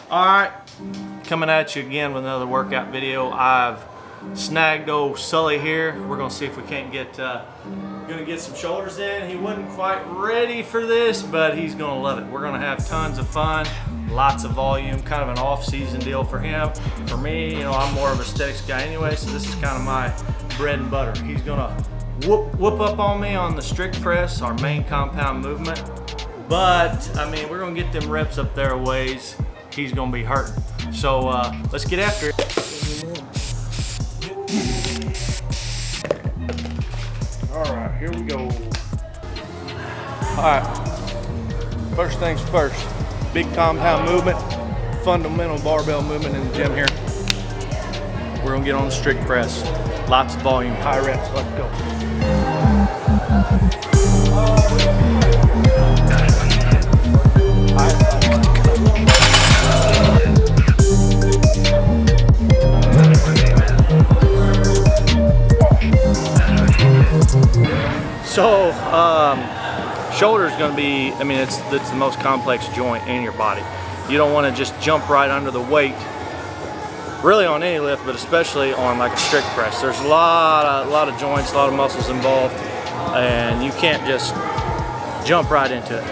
Alright, coming at you again with another workout video. I've snagged old Sully here. We're gonna see if we can't get some shoulders in. He wasn't quite ready for this, but he's gonna love it. We're gonna have tons of fun, lots of volume, kind of an off-season deal for him. For me, you know, I'm more of a aesthetics guy anyway, so this is kind of my bread and butter. He's gonna whoop up on me on the strict press, our main compound movement. But, I mean, we're gonna get them reps up there a ways. He's gonna be hurting. So let's get after it. All right, here we go. All right, first things first, big compound movement, fundamental barbell movement in the gym here. We're gonna get on the strict press. Lots of volume, high reps, let's go. So, shoulder's gonna be, I mean, it's the most complex joint in your body. You don't wanna just jump right under the weight, really on any lift, but especially on like a strict press. There's a lot of joints, a lot of muscles involved, and you can't just jump right into it.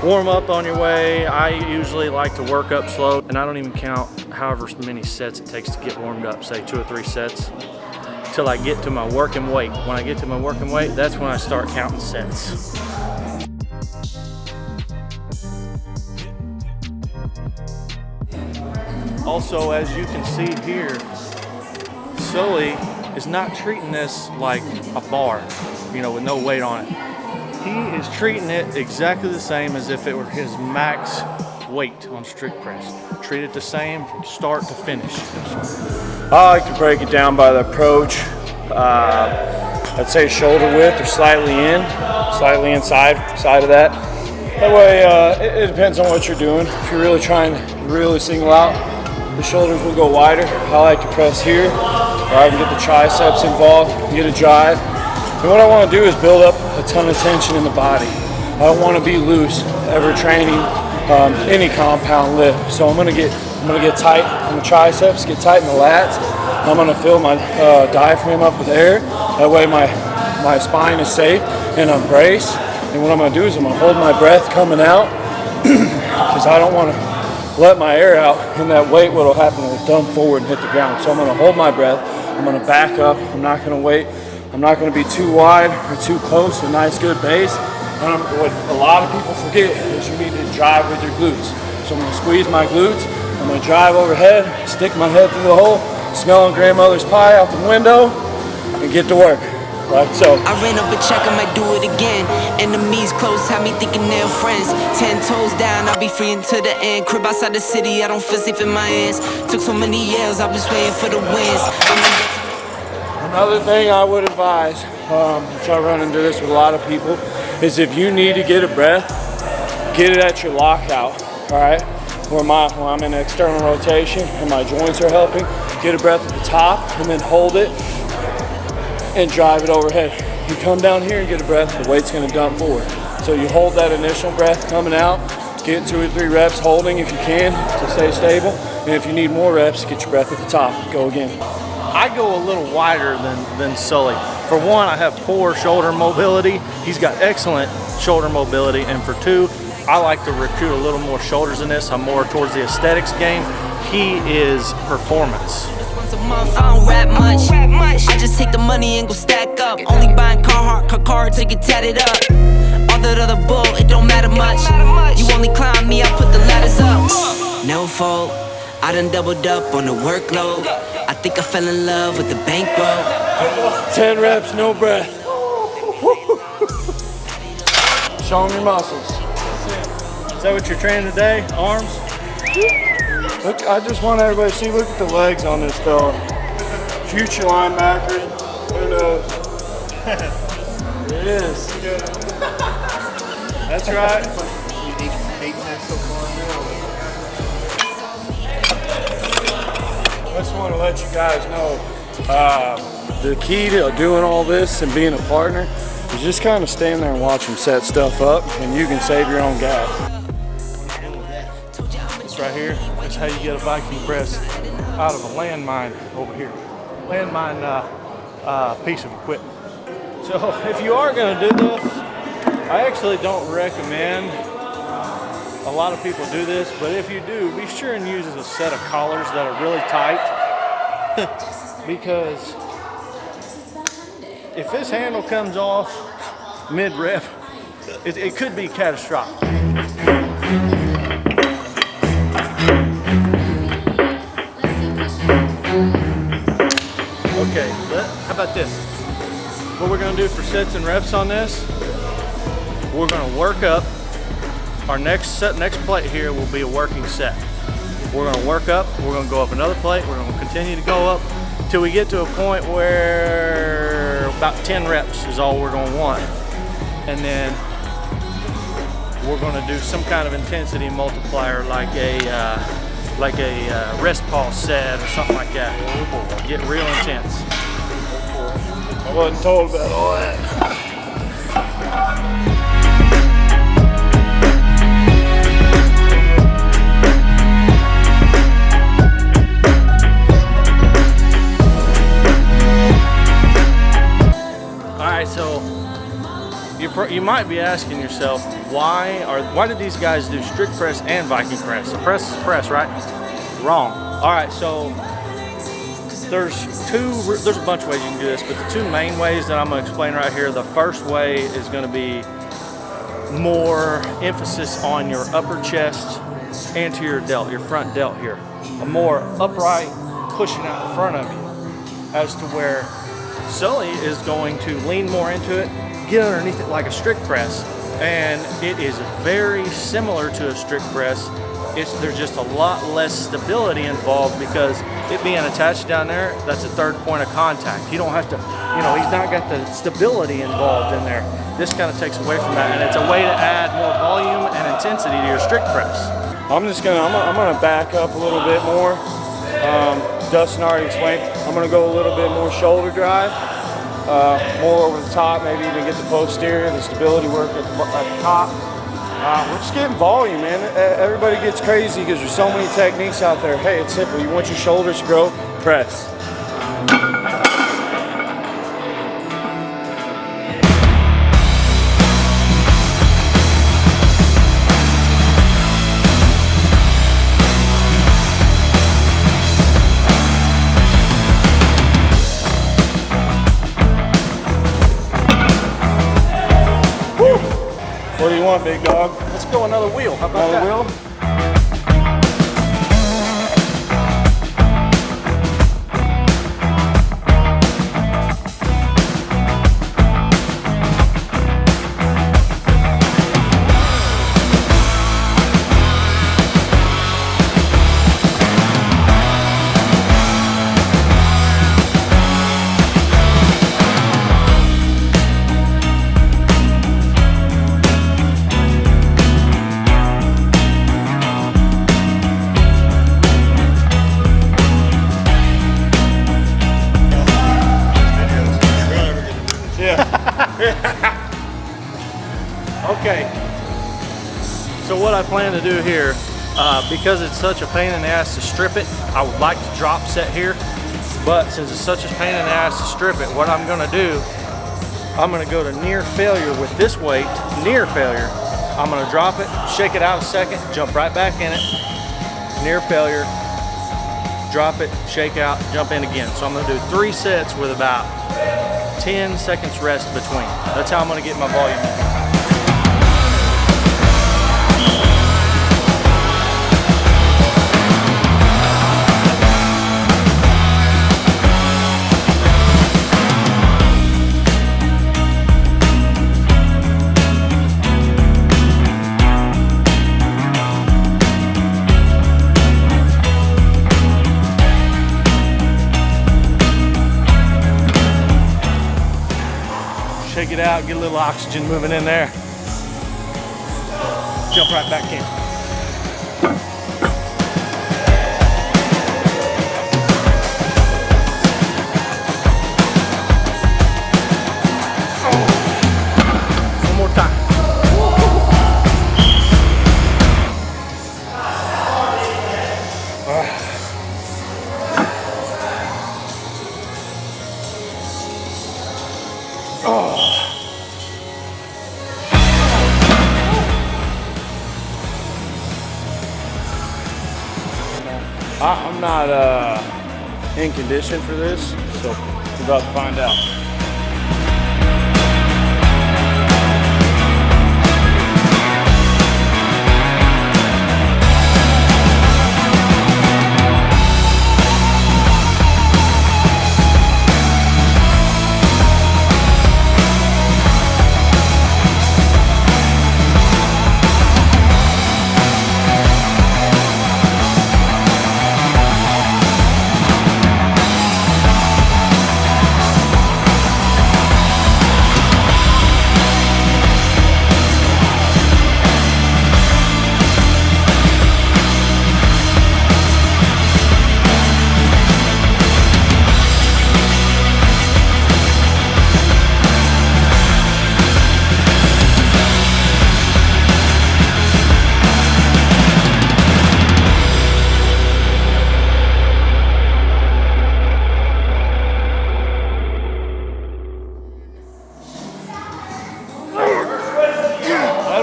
Warm up on your way. I usually like to work up slow, and I don't even count however many sets it takes to get warmed up, say 2 or 3 sets. Till I get to my working weight. When I get to my working weight, that's when I start counting sets. Also, as you can see here, Sully is not treating this like a bar, you know, with no weight on it. He is treating it exactly the same as if it were his max weight on strict press. Treat it the same from start to finish. I like to break it down by the approach. I'd say shoulder width or slightly inside of that. That way, it depends on what you're doing. If you're really trying to really single out, the shoulders will go wider. I like to press here, or I can get the triceps involved, get a drive. And what I want to do is build up a ton of tension in the body. I don't want to be loose ever training any compound lift. So I'm gonna get tight on the triceps, get tight in the lats. I'm gonna fill my diaphragm up with air. That way my spine is safe and I'm braced. And what I'm gonna do is I'm gonna hold my breath coming out because I don't want to let my air out, and that weight what'll happen will dump forward and hit the ground. So I'm gonna hold my breath. I'm gonna back up. I'm not gonna wait. I'm not gonna be too wide or too close. A nice good base. And what a lot of people forget is you need to drive with your glutes. So I'm gonna squeeze my glutes, I'm gonna drive overhead, stick my head through the hole, smelling grandmother's pie out the window, and get to work, like so. I ran up a check, I might do it again. Enemies close, have me thinking they're friends. 10 toes down, I'll be free until the end. Crib outside the city, I don't feel safe in my hands. Took so many years, I'm just waiting for the wins. Another thing I would advise, which I run into this with a lot of people, is if you need to get a breath, get it at your lockout, all right? When I'm in external rotation and my joints are helping, get a breath at the top and then hold it and drive it overhead. You come down here and get a breath, the weight's gonna dump forward. So you hold that initial breath coming out, get 2 or 3 reps holding if you can to stay stable, and if you need more reps, get your breath at the top, go again. I go a little wider than Sully. For one, I have poor shoulder mobility. He's got excellent shoulder mobility. And for 2, I like to recruit a little more shoulders in this. I'm more towards the aesthetics game. He is performance. I don't rap much. I just take the money and go stack up. Only buying car to get tatted up. All that other bull, it don't matter much. You only climb me, I put the ladders up. No fault, I done doubled up on the workload. I think I fell in love with the bankroll. 10 reps, no breath. Show them your muscles. Is that what you're training today? Arms? Look, I just want everybody to see, look at the legs on this dog. Future linebacker, who knows? It is. That's right. I just want to let you guys know the key to doing all this and being a partner is just kind of stand there and watch them set stuff up, and you can save your own gas. right here. That's how you get a Viking press out of a landmine over here. Landmine piece of equipment. So if you are going to do this, I actually don't recommend a lot of people do this, but if you do, be sure and use a set of collars that are really tight because if this handle comes off mid-rep, it could be catastrophic. Okay, how about this? What we're gonna do for sets and reps on this, we're gonna work up. Our next plate here will be a working set. We're gonna work up, we're gonna go up another plate, we're gonna continue to go up till we get to a point where about 10 reps is all we're gonna want. And then we're gonna do some kind of intensity multiplier like a rest pause set or something like that. Get real intense. I wasn't told about all that. So you might be asking yourself, why did these guys do strict press and Viking press? So press is press, right? Wrong. All right, so there's a bunch of ways you can do this, but the two main ways that I'm going to explain right here, the first way is going to be more emphasis on your upper chest, anterior delt, your front delt here. A more upright pushing out in front of you, as to where Sully is going to lean more into it, get underneath it like a strict press, and it is very similar to a strict press. There's just a lot less stability involved because it being attached down there, that's a third point of contact. You don't have to, he's not got the stability involved in there. This kind of takes away from that, and it's a way to add more volume and intensity to your strict press. I'm gonna back up a little bit more. Dustin already explained. I'm gonna go a little bit more shoulder drive, more over the top, maybe even get the posterior, the stability work at the top. We're just getting volume, man. Everybody gets crazy because there's so many techniques out there. Hey, it's simple. You want your shoulders to grow, press. What do you want, big dog? Let's go another wheel. How about another wheel? Okay, so what I plan to do here, because it's such a pain in the ass to strip it, I would like to drop set here, but since it's such a pain in the ass to strip it, what I'm gonna do, I'm gonna go to near failure with this weight, near failure. I'm gonna drop it, shake it out a second, jump right back in it, near failure, drop it, shake out, jump in again. So I'm gonna do 3 sets with about 10 seconds rest between. That's how I'm gonna get my volume in. Shake it out, get a little oxygen moving in there. Jump right back in. One more time. I'm not in condition for this, so we're about to find out.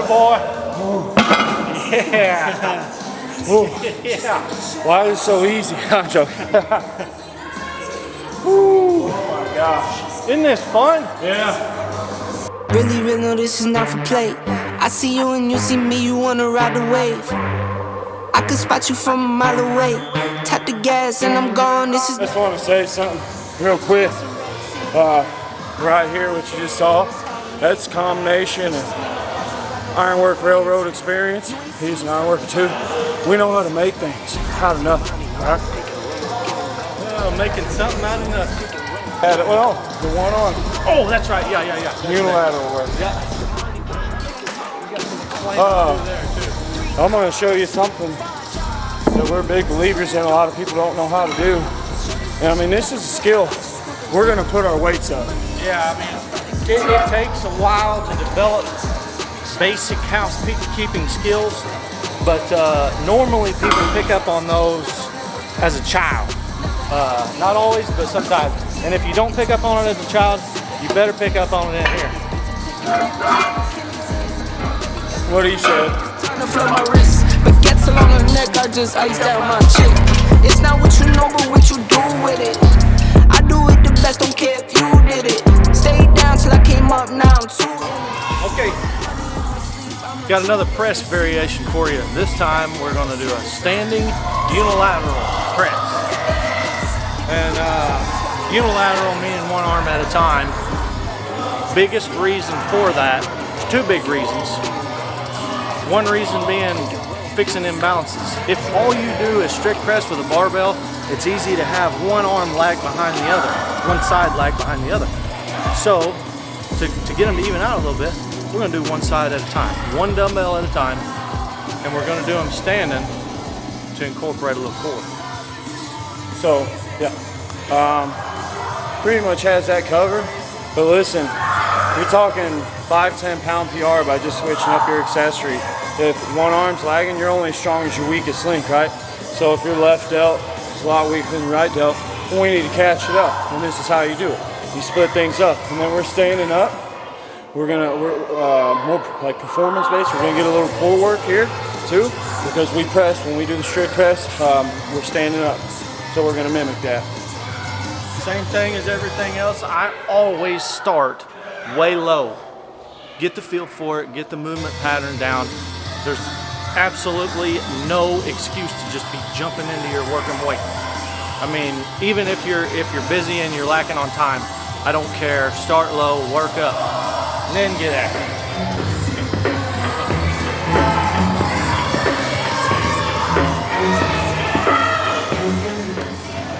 Boy. Yeah. Yeah. Why is it so easy? I'm joking. Oh my gosh. Isn't this fun? Yeah. Really real, no, this is not for play. I see you and you see me, you wanna ride the wave. I can spot you from a mile away. Tap the gas and I'm gone, this is... I just want to say something real quick. Right here, what you just saw, that's a combination of ironwork railroad experience. He's an ironworker too. We know how to make things out of nothing, right? Oh, making something out of nothing. Well, the one arm. Oh, that's right. Yeah. Unilateral work. Yeah. I'm going to show you something that we're big believers in. A lot of people don't know how to do. And I mean, this is a skill. We're going to put our weights up. Yeah, I mean, it takes a while to develop basic housekeeping skills, but normally people pick up on those as a child. Not always, but sometimes. And if you don't pick up on it as a child, you better pick up on it in here. What do you say? My wrist, but gets along her neck, I just iced out my chick. It's not what you know, but what you do with it. I do it the best, don't care if you did it. Stayed down till I came up, now I'm too. Okay, got another press variation for you. This time we're going to do a standing unilateral press. And unilateral meaning one arm at a time. Biggest reason for that, there's two big reasons. One reason being fixing imbalances. If all you do is strict press with a barbell, it's easy to have one arm lag behind the other, one side lag behind the other. So to get them to even out a little bit, we're going to do one side at a time, one dumbbell at a time, and we're going to do them standing to incorporate a little core. So, yeah, pretty much has that covered. But listen, you're talking 5-10 pound PR by just switching up your accessory. If one arm's lagging, you're only as strong as your weakest link, right? So if your left delt is a lot weaker than your right delt, then we need to catch it up. And this is how you do it. You split things up, and then we're standing up. We're more like performance based. We're gonna get a little core work here too, because we press, when we do the strict press, we're standing up. So we're gonna mimic that. Same thing as everything else. I always start way low. Get the feel for it, get the movement pattern down. There's absolutely no excuse to just be jumping into your working weight. I mean, even if you're busy and you're lacking on time, I don't care. Start low, work up, and then get at it.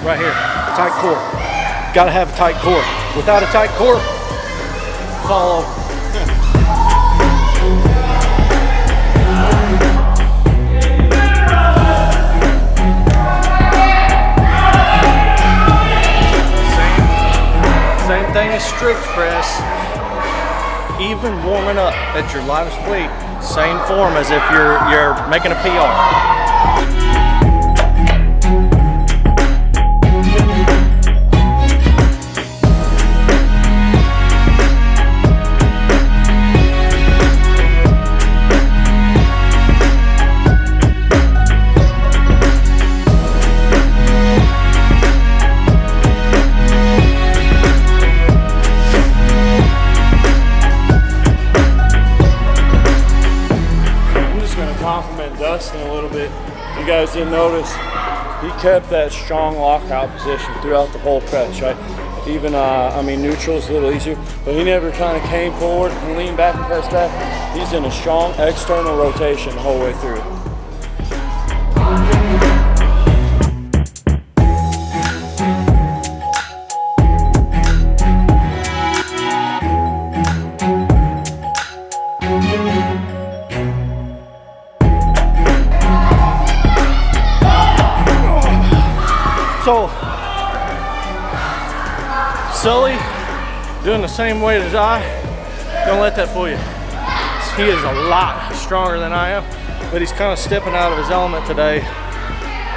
Right here, tight core. Gotta have a tight core. Without a tight core, fall over. Same thing as strict press. Even warming up at your lightest weight, same form as if you're making a PR. guys didn't notice, he kept that strong lockout position throughout the whole press, right? Even, I mean, neutral is a little easier, but he never kind of came forward and leaned back and pressed back. He's in a strong external rotation the whole way through. So, Sully, doing the same weight as I, don't let that fool you. He is a lot stronger than I am, but he's kind of stepping out of his element today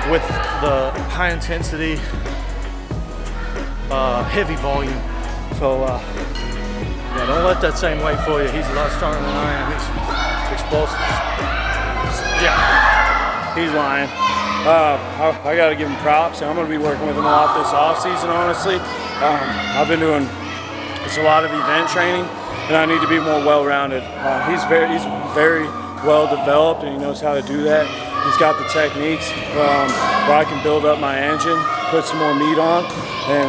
with the high intensity, heavy volume. So, yeah, don't let that same weight fool you. He's a lot stronger than I am. He's explosive. Yeah, he's lying. I got to give him props. I'm going to be working with him a lot this offseason, honestly. I've been doing a lot of event training, and I need to be more well-rounded. He's very well developed, and he knows how to do that. He's got the techniques where I can build up my engine, put some more meat on, and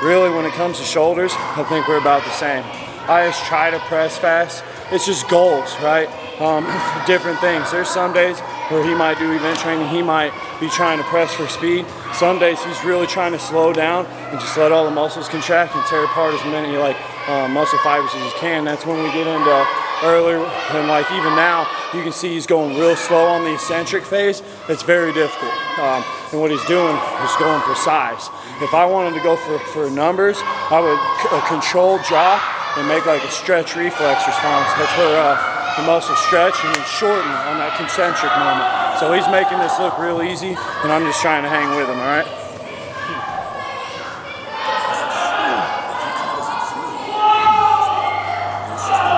really when it comes to shoulders, I think we're about the same. I just try to press fast. It's just goals, right? Different things. There's some days where he might do event training, he might be trying to press for speed. Some days he's really trying to slow down and just let all the muscles contract and tear apart as many muscle fibers as you can. That's when we get into earlier, and like even now, you can see he's going real slow on the eccentric phase. It's very difficult. And what he's doing is going for size. If I wanted to go for numbers, I would control drop and make like a stretch reflex response. That's where the muscle stretch and then shorten on that concentric moment. So he's making this look real easy, and I'm just trying to hang with him, all right?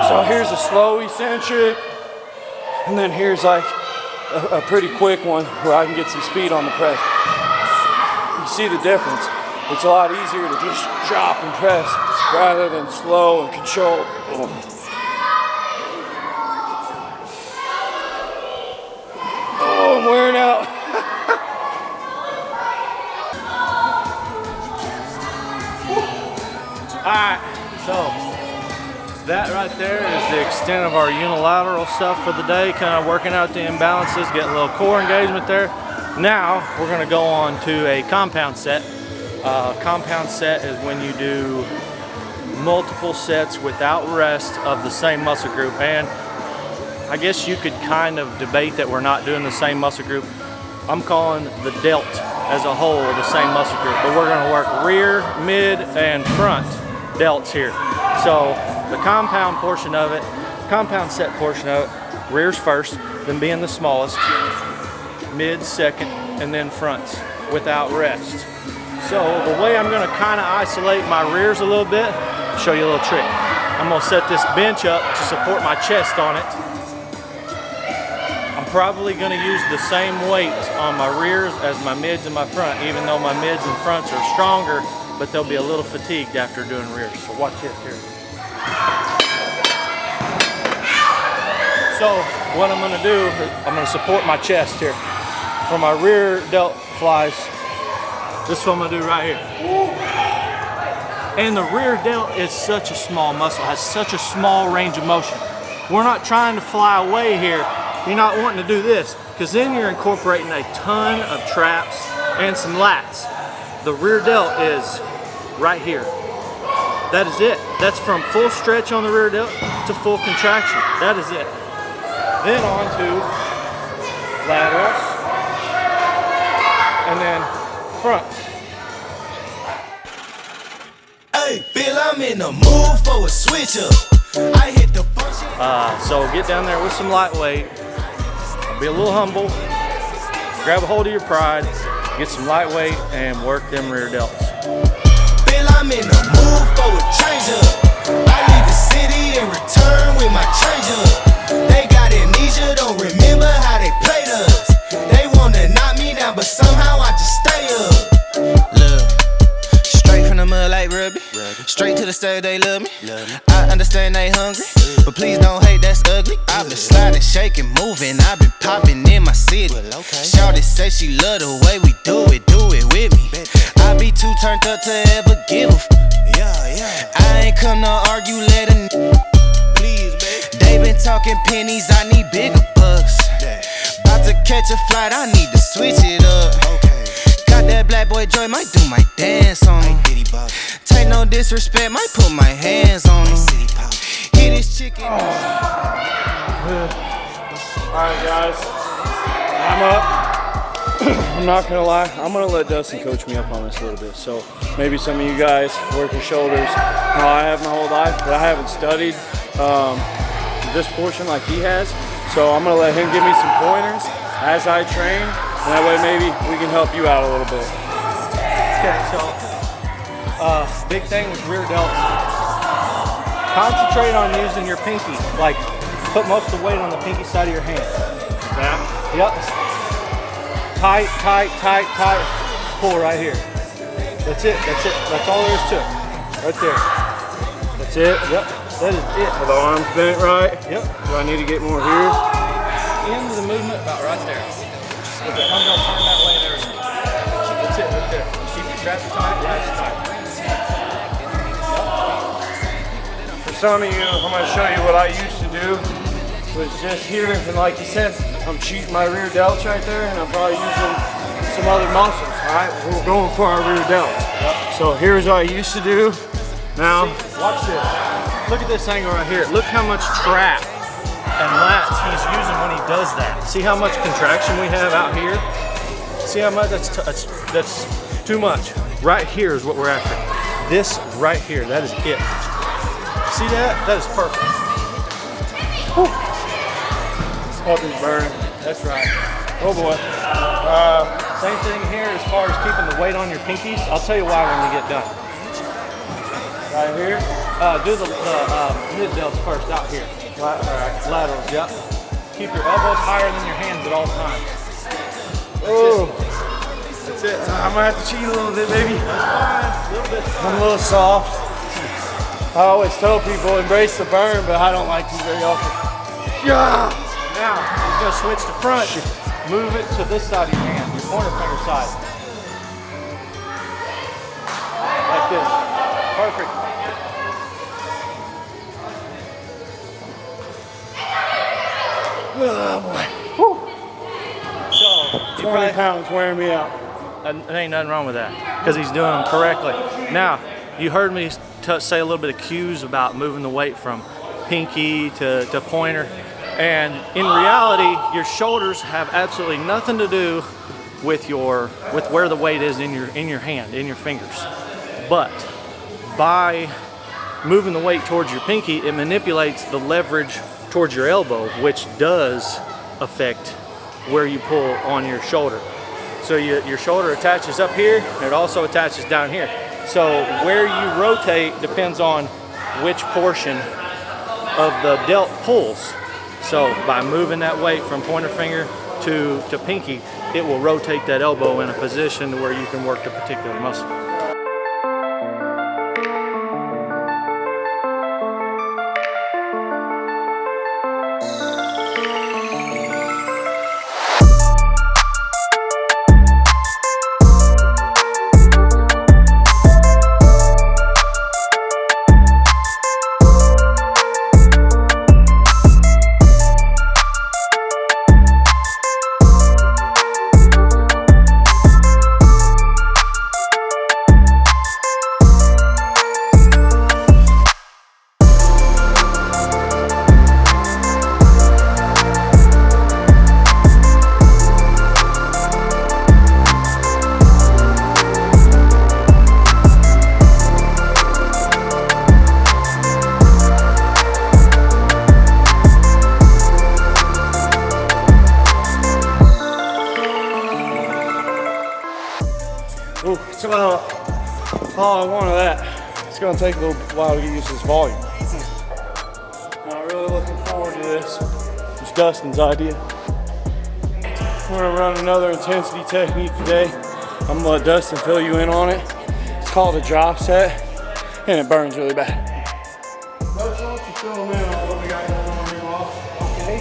So here's a slow eccentric, and then here's like a pretty quick one where I can get some speed on the press. You see the difference. It's a lot easier to just drop and press rather than slow and control. I'm wearing out. Alright, so that right there is the extent of our unilateral stuff for the day, kind of working out the imbalances, getting a little core engagement there. Now we're going to go on to a compound set. Compound set is when you do multiple sets without rest of the same muscle group, and I guess you could kind of debate that we're not doing the same muscle group. I'm calling the delt as a whole the same muscle group, but we're going to work rear, mid, and front delts here. So the compound portion of it, compound set portion of it, rear's first, then being the smallest, mid second, and then fronts without rest. So the way I'm going to kind of isolate my rears a little bit, I'll show you a little trick. I'm going to set this bench up to support my chest on it. I'm probably going to use the same weight on my rears as my mids and my front, even though my mids and fronts are stronger, but they'll be a little fatigued after doing rears. So watch this here. So what I'm going to do, I'm going to support my chest here. For my rear delt flies, this is what I'm going to do right here. And the rear delt is such a small muscle, has such a small range of motion. We're not trying to fly away here. You're not wanting to do this, because then you're incorporating a ton of traps and some lats. The rear delt is right here. That is it. That's from full stretch on the rear delt to full contraction. That is it. Then on to laterals, and then fronts. Hey, Bill, I'm in the mood for a switch up. I hit the function. So get down there with some lightweight. Be a little humble. Grab a hold of your pride. Get some lightweight and work them rear delts. Bill, I'm in the mood for a change up. I leave the city and return with my change up. They got amnesia, don't remember how they played us. They wanna knock me down, but somehow I just stay up. Look, straight from the mud like Ruby. Straight to the the stage, they love me. I understand they hungry, but please don't hate, that's ugly. I've been sliding, shaking, moving, I've been popping in my city. Shawty say she love the way we do it with me. I be too turned up to ever give a f. I ain't come to argue, let a please, baby. They been talking pennies, I need bigger bucks. About to catch a flight, I need to switch it up. Got that black boy joy, might do my dance on him. Take no disrespect, might put my hands on him. Hit this chicken. Alright guys, I'm up. I'm not gonna lie, I'm gonna let Dustin coach me up on this a little bit. So maybe some of you guys work your shoulders how I have my whole life, but I haven't studied this portion like he has. So I'm gonna let him give me some pointers as I train, and that way maybe we can help you out a little bit. Okay, so big thing with rear delts, concentrate on using your pinky, like put most of the weight on the pinky side of your hand. Yep. Tight, tight, tight, tight. Pull right here. That's it, that's it. That's all there is to it. Right there. That's it, yep. That is it. Are the arms bent right? Yep. Do I need to get more here? End of the movement about right there. With the dumbbell turn that way and everything. That's it, right there. Keep your traps tight, legs tight. For some of you, I'm going to show you what I used to do. Was just here, and like you said, I'm cheating my rear delts right there, and I'm probably using some other muscles, all right? We're going for our rear delts. So here's what I used to do. Now, Watch this. Look at this angle right here. Look how much trap and lats he's using when he does that. See how much contraction we have out here? See how much? That's too much. Right here is what we're after. This right here, that is it. See that? That is perfect. Whew. up is burning. That's right. Oh boy. Same thing here as far as keeping the weight on your pinkies. I'll tell you why when we get done. Right here? Do the mid delts first out here. Laterals, yep. Keep your elbows higher than your hands at all times. Oh. That's it. I'm gonna have to cheat a little bit, baby. A little bit. I'm a little soft. I always tell people embrace the burn, but I don't like to very often. Yeah. Now, he's gonna switch to front. Move it to this side of your hand, your pointer finger side. Like this. Perfect. Oh boy. So, 20 pounds wearing me out. There ain't nothing wrong with that because he's doing them correctly. Now, you heard me say a little bit of cues about moving the weight from pinky to pointer. And in reality, your shoulders have absolutely nothing to do with where the weight is in your hand, in your fingers. But by moving the weight towards your pinky, it manipulates the leverage towards your elbow, which does affect where you pull on your shoulder. So your shoulder attaches up here, and it also attaches down here. So where you rotate depends on which portion of the delt pulls. So by moving that weight from pointer finger to pinky, it will rotate that elbow in a position where you can work the particular muscle. Ooh, it's about all I want of that. It's gonna take a little while to get used to this volume. I'm really looking forward to this. It's Dustin's idea. We're gonna run another intensity technique today. I'm gonna let Dustin fill you in on it. It's called a drop set. and it burns really bad. Okay.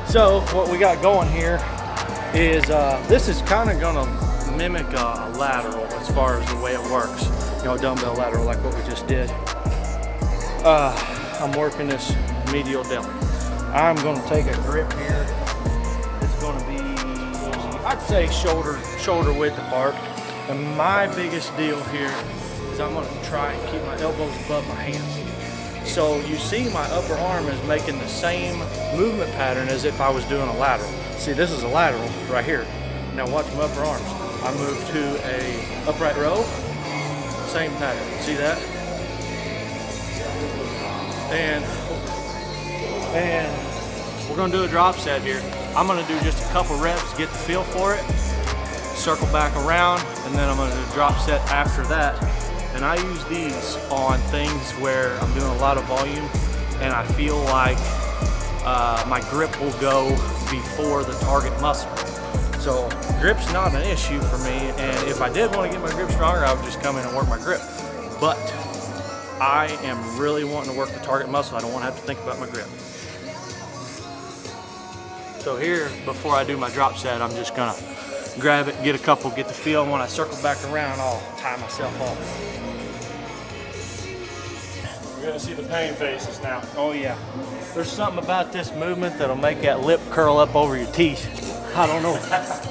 So what we got going here is this is kind of gonna mimic a lateral as far as the way it works. You know, dumbbell lateral like what we just did. I'm working this medial delt. I'm gonna take a grip here. It's gonna be, I'd say shoulder width apart. And my biggest deal here is I'm gonna try and keep my elbows above my hands. So you see my upper arm is making the same movement pattern as if I was doing a lateral. See, this is a lateral right here. Now watch my upper arms. I move to a upright row, same pattern. See that? And we're gonna do a drop set here. I'm gonna do just a couple reps, get the feel for it, circle back around, and then I'm gonna do a drop set after that. And I use these on things where I'm doing a lot of volume and I feel like my grip will go before the target muscle. So grip's not an issue for me, and if I did want to get my grip stronger, I would just come in and work my grip. But I am really wanting to work the target muscle. I don't want to have to think about my grip. So here, before I do my drop set, I'm just gonna grab it, get a couple, get the feel, and when I circle back around, I'll tie myself off. We're gonna see the pain faces now. Oh yeah. There's something about this movement that'll make that lip curl up over your teeth. I don't know.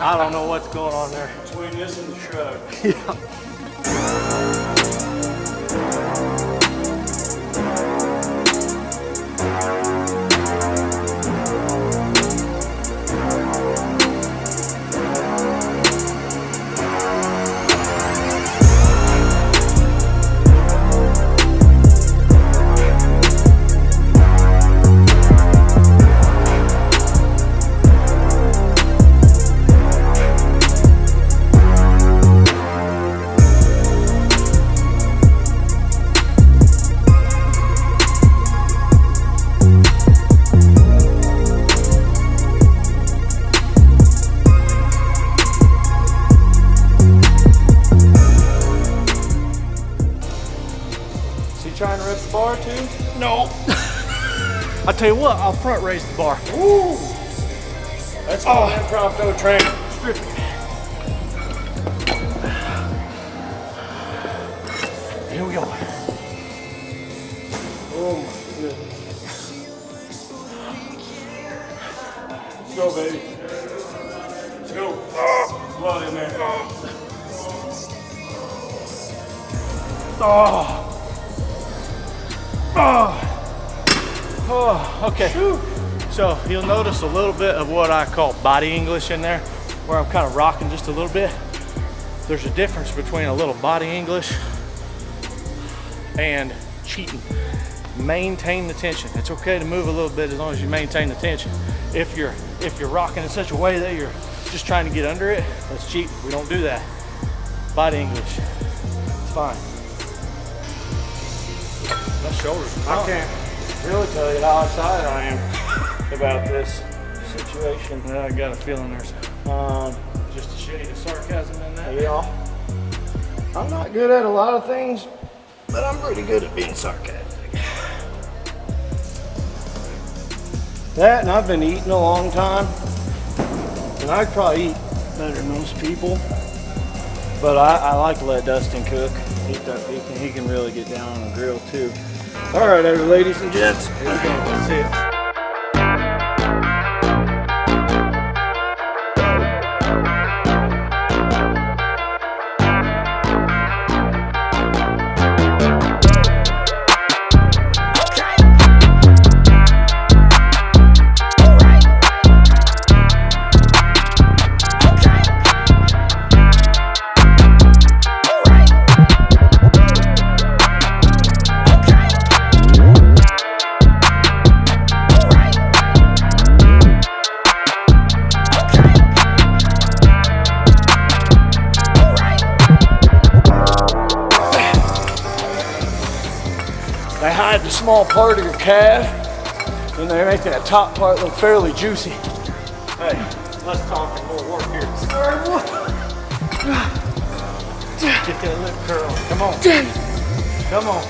I don't know what's going on there. Between this and the shrug. Yeah. Trying to rip the bar too? No. I'll tell you what, I'll front raise the bar. Woo! That's called impromptu training. Strip it. Here we go. Oh my goodness. Let's go, baby. Let's go. Blood in there. Oh. Oh, okay. So you'll notice a little bit of what I call body English in there, where I'm kind of rocking just a little bit. There's a difference between a little body English and cheating. Maintain the tension. It's okay to move a little bit as long as you maintain the tension. If you're rocking in such a way that you're just trying to get under it, that's cheating. We don't do that. Body English. It's fine. My shoulders. I can't really tell you how excited I am about this situation. I got a feeling there's just a shade of sarcasm in that. Yeah. I'm not good at a lot of things, but I'm pretty good at being sarcastic. That, and I've been eating a long time, and I probably eat better than most people, but I like to let Dustin cook. He can really get down on the grill too. All right, ladies and gents, here we go. Let's see it. They hide the small part of your calf, and they make that top part look fairly juicy. Hey, let's talk some more work here. Get that lip curl. Come on. Come on.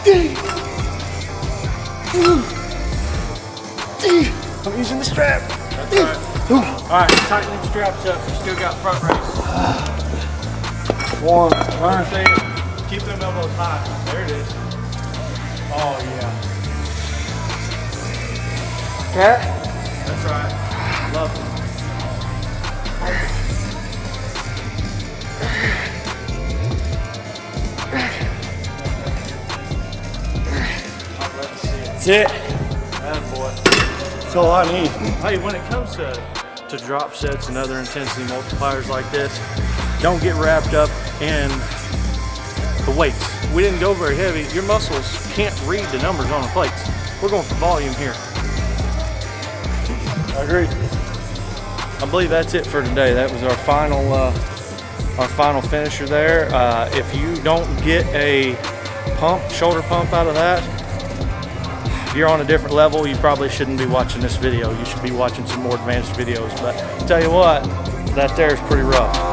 I'm using the strap. That's right. All right, tighten them straps up. You still got front raise. One. Keep them elbows high. There it is. Oh, yeah. Cat. That's right. Love it. That's it. Attaboy. That's all I need. Hey, when it comes to drop sets and other intensity multipliers like this, don't get wrapped up in the weights. We didn't go very heavy. Your muscles can't read the numbers on the plates. We're going for volume here. I agree. I believe that's it for today. That was our final finisher there. If you don't get a shoulder pump out of that, you're on a different level. You probably shouldn't be watching this video. You should be watching some more advanced videos. But tell you what, that there is pretty rough.